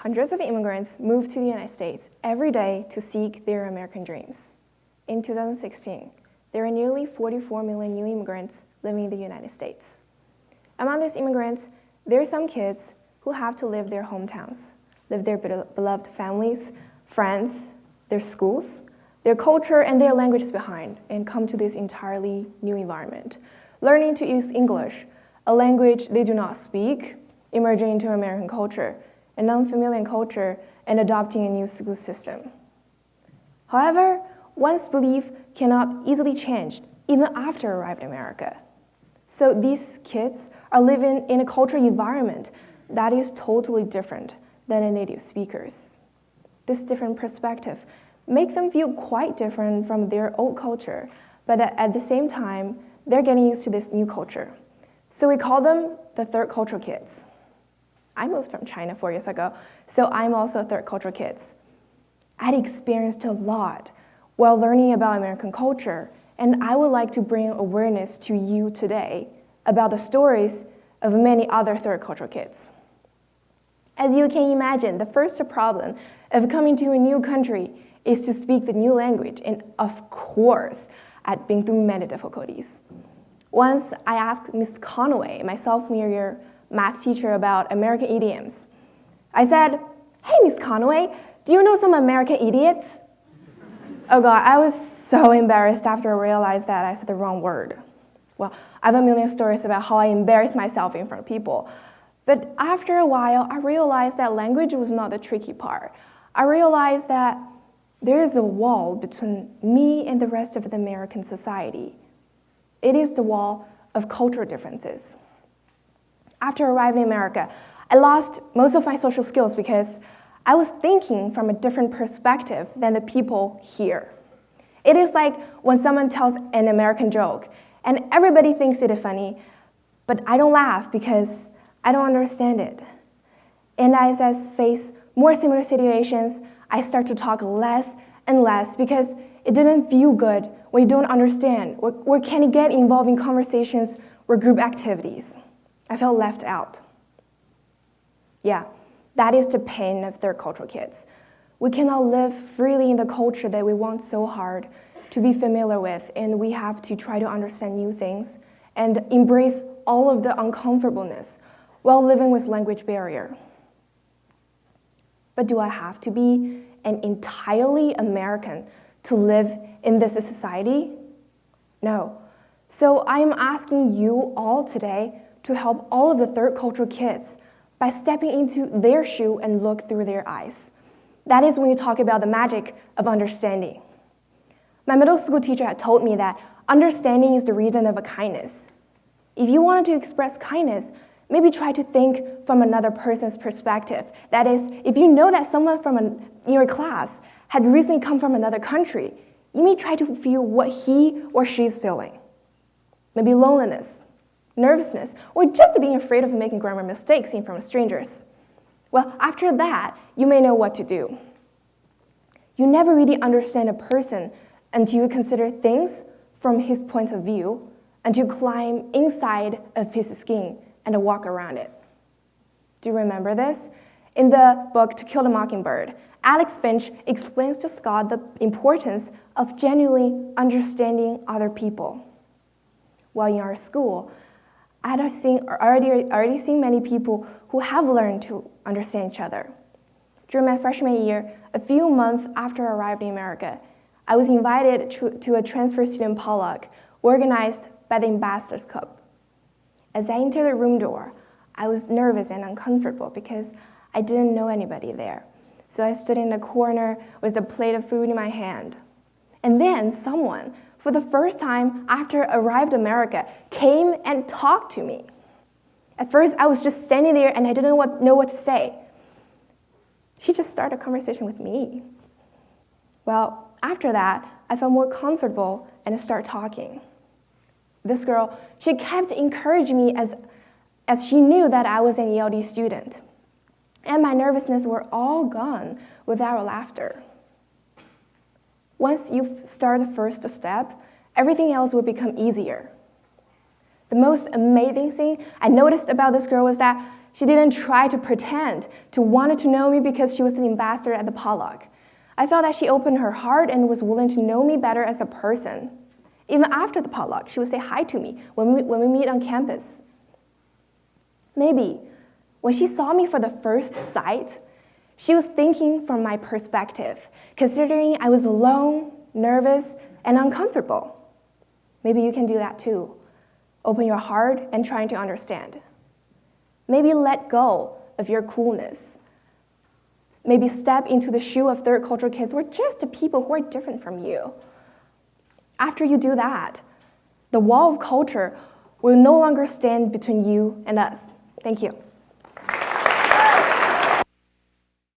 Hundreds of immigrants move to the United States every day to seek their American dreams. In 2016, there are nearly 44 million new immigrants living in the United States. Among these immigrants, there are some kids who have to leave their hometowns, leave their beloved families, friends, their schools, their culture, and their languages behind, and come to this entirely new environment, learning to use English, a language they do not speak, emerging into American culture, an unfamiliar culture, and adopting a new school system. However, one's belief cannot easily change even after arriving in America. So these kids are living in a cultural environment that is totally different than the native speakers. This different perspective makes them feel quite different from their old culture, but at the same time, they're getting used to this new culture. So we call them the third cultural kids. I moved from China 4 years ago, so I'm also a third cultural kid. I'd experienced a lot while learning about American culture, and I would like to bring awareness to you today about the stories of many other third cultural kids. As you can imagine, the first problem of coming to a new country is to speak the new language, and of course, I'd been through many difficulties. Once I asked Miss Conway, my sophomore year math teacher, about American idioms. I said, "Hey, Miss Conway, do you know some American idiots?" Oh God, I was so embarrassed after I realized that I said the wrong word. Well, I have a million stories about how I embarrassed myself in front of people. But after a while, I realized that language was not the tricky part. I realized that there is a wall between me and the rest of the American society. It is the wall of cultural differences. After arriving in America, I lost most of my social skills because I was thinking from a different perspective than the people here. It is like when someone tells an American joke and everybody thinks it is funny, but I don't laugh because I don't understand it. And as I face more similar situations, I start to talk less and less because it didn't feel good when you don't understand or can get involved in conversations or group activities. I felt left out. Yeah, that is the pain of third cultural kids. We cannot live freely in the culture that we want so hard to be familiar with, and we have to try to understand new things and embrace all of the uncomfortableness while living with language barrier. But do I have to be an entirely American to live in this society? No. So I'm asking you all today to help all of the third cultural kids by stepping into their shoe and look through their eyes. That is when you talk about the magic of understanding. My middle school teacher had told me that understanding is the reason of a kindness. If you wanted to express kindness, maybe try to think from another person's perspective. That is, if you know that someone from your class had recently come from another country, you may try to feel what he or she's feeling. Maybe loneliness, nervousness, or just being afraid of making grammar mistakes in front of strangers. Well, after that, you may know what to do. You never really understand a person until you consider things from his point of view, until you climb inside of his skin and walk around it. Do you remember this? In the book To Kill a Mockingbird, Alex Finch explains to Scott the importance of genuinely understanding other people. While in our school, I had already seen many people who have learned to understand each other. During my freshman year, a few months after arriving in America, I was invited to a transfer student potluck organized by the Ambassadors Club. As I entered the room door, I was nervous and uncomfortable because I didn't know anybody there. So I stood in the corner with a plate of food in my hand. And then someone, for the first time after I arrived in America, came and talked to me. At first, I was just standing there and I didn't know what to say. She just started a conversation with me. Well, after that, I felt more comfortable and started talking. This girl, she kept encouraging me as she knew that I was an ELD student. And my nervousness were all gone with our laughter. Once you start the first step, everything else will become easier. The most amazing thing I noticed about this girl was that she didn't try to pretend to want to know me because she was an ambassador at the potluck. I felt that she opened her heart and was willing to know me better as a person. Even after the potluck, she would say hi to me when we meet on campus. Maybe when she saw me for the first sight, she was thinking from my perspective, considering I was alone, nervous, and uncomfortable. Maybe you can do that too. Open your heart and try to understand. Maybe let go of your coolness. Maybe step into the shoe of third culture kids or just the people who are different from you. After you do that, the wall of culture will no longer stand between you and us. Thank you.